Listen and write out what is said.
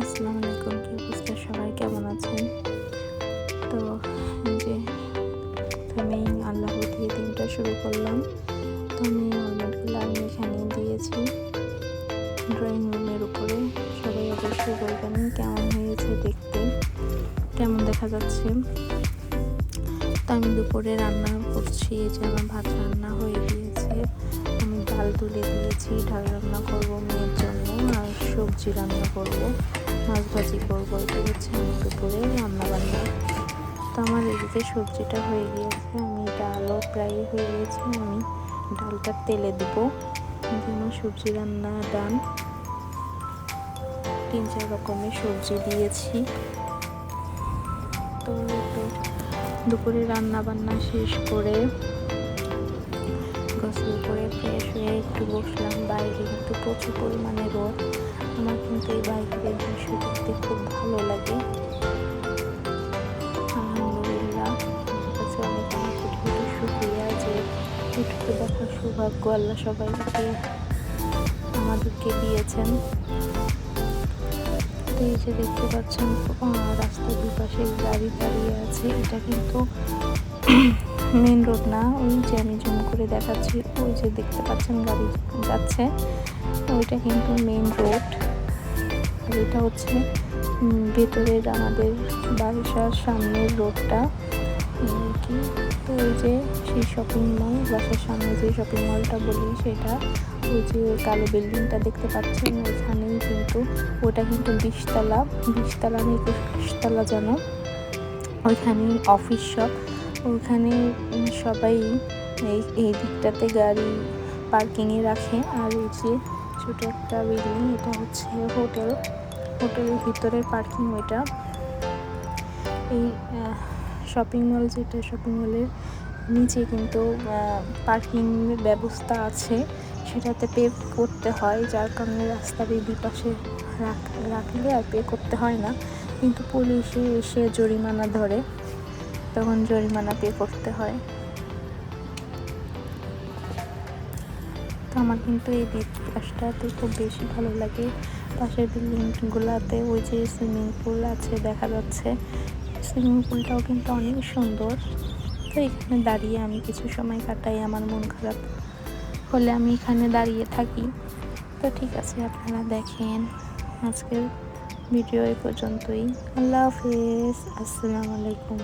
আসসালামু আলাইকুম। কি অবস্থা, সবাই কেমন আছেন? তো এই যে প্রথমেই আল্লাহ দিয়ে দিনটা শুরু করলাম। তো আমি অলমেটগুলো আমি এখানে দিয়েছি ড্রয়িং রুমের উপরে। সবাই অবশ্যই বলবেন কেমন হয়েছে দেখতে, কেমন দেখা যাচ্ছে। তো আমি দুপুরে রান্না করছি, এই যে আমার ভাত রান্না হয়ে গিয়েছে। আমি ডাল তুলে দিয়েছি, ডাল রান্না করব মেয়ের জন্য, আর সবজি রান্না করব, মাছ ভাজি করবো। এটা হচ্ছে আমি দুপুরে রান্না বান্না। তো আমার এদিকে সবজিটা হয়ে গিয়েছে, আমি ডালও প্রায় হয়ে গিয়েছে। আমি ডালটা তেলে দিব, যেন সবজি রান্না ডান। 3-4 রকমের সবজি দিয়েছি। তো দুপুরে রান্না বান্না শেষ করে গোসল করে ফ্রেশ হয়ে একটু বসলাম। বাইরে কিন্তু প্রচুর পরিমাণে রোদ। আমার কিন্তু এই বাইরের দৃশ্য দেখতে খুব ভালো লাগে। আলহামদুলিল্লাহ, আমার কাছে অনেক কোটি কোটি শুকরিয়া যে ইউটিউবে দেখার সৌভাগ্য আল্লাহ সবাইকে আমাদেরকে দিয়েছেন। তো এই যে দেখতে পাচ্ছেন রাস্তার দুপাশে গাড়ি দাঁড়িয়ে আছে। এটা কিন্তু মেন রোড না, ওই যে আমি জুম করে দেখাচ্ছি, ওই যে দেখতে পাচ্ছেন গাড়ি যাচ্ছে, ওইটা কিন্তু মেন রোড। আর এটা হচ্ছে ভেতরের আমাদের বাসার সামনের রোডটা কি। তো ওই যে সেই শপিং মল, বাসার সামনে যে শপিং মলটা বলি সেটা, ওই যে কালো বিল্ডিংটা দেখতে পাচ্ছেন ওইখানেই কিন্তু, ওটা কিন্তু 20 তলা না 21 তলা যেন, ওইখানেই অফিস সব। ওইখানে সবাই এই দিকটাতে গাড়ি পার্কিংয়ে রাখে। আর এই যে ছোটো একটা বিল্ডিং, এটা হচ্ছে হোটেলের ভিতরের পার্কিং। ওইটা এই শপিং মল, যেটা শপিং মলের নিচে কিন্তু পার্কিং ব্যবস্থা আছে, সেটাতে পে করতে হয়, যার কারণে রাস্তার এই দুপাশে রাখলে আর পে করতে হয় না। কিন্তু পুলিশে এসে জরিমানা ধরে, তখন জরিমানা পে করতে হয়। তো আমার কিন্তু এই পাশটাতে খুব বেশি ভালো লাগে। পাশের বিল্ডিংগুলোতে ওই যে সুইমিং পুল আছে দেখা যাচ্ছে, সুইমিং পুলটাও কিন্তু অনেক সুন্দর। তো এখানে দাঁড়িয়ে আমি কিছু সময় কাটাই, আমার মন খারাপ হলে আমি এখানে দাঁড়িয়ে থাকি। তো ঠিক আছে, আপনারা দেখেন। আজকের ভিডিও এই পর্যন্তই। আল্লাহ হাফেজ, আসসালামু আলাইকুম।